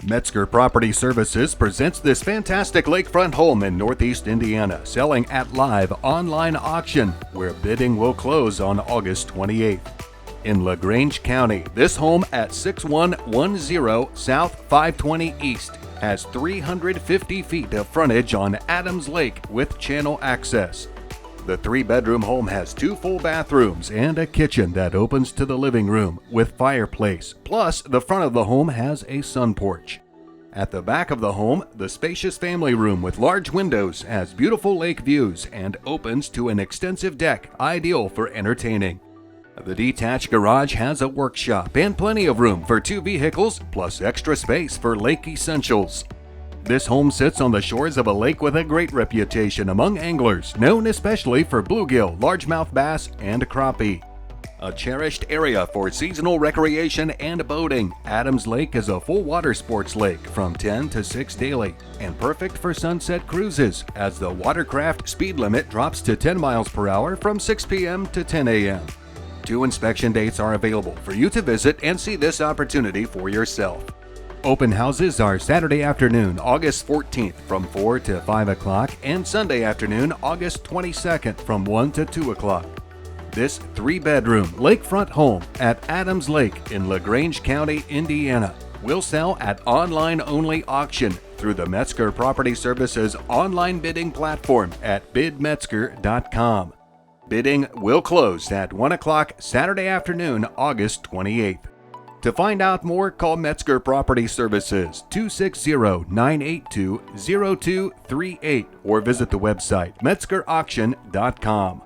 Metzger Property Services presents this fantastic lakefront home in Northeast Indiana, selling at live online auction, where bidding will close on August 28th. In LaGrange County, this home at 6110 South 520 East has 350 feet of frontage on Adams Lake with channel access. The 3-bedroom home has 2 full bathrooms and a kitchen that opens to the living room with fireplace, plus the front of the home has a sun porch. At the back of the home, the spacious family room with large windows has beautiful lake views and opens to an extensive deck, ideal for entertaining. The detached garage has a workshop and plenty of room for 2 vehicles, plus extra space for lake essentials. This home sits on the shores of a lake with a great reputation among anglers, known especially for bluegill, largemouth bass, and crappie. A cherished area for seasonal recreation and boating, Adams Lake is a full water sports lake from 10 to 6 daily and perfect for sunset cruises as the watercraft speed limit drops to 10 miles per hour from 6 p.m. to 10 a.m. 2 inspection dates are available for you to visit and see this opportunity for yourself. Open houses are Saturday afternoon, August 14th from 4 to 5 o'clock and Sunday afternoon, August 22nd from 1 to 2 o'clock. This 3-bedroom lakefront home at Adams Lake in LaGrange County, Indiana will sell at online-only auction through the Metzger Property Services online bidding platform at bidmetzger.com. Bidding will close at 1 o'clock Saturday afternoon, August 28th. To find out more, call Metzger Property Services 260-982-0238 or visit the website metzgerauction.com.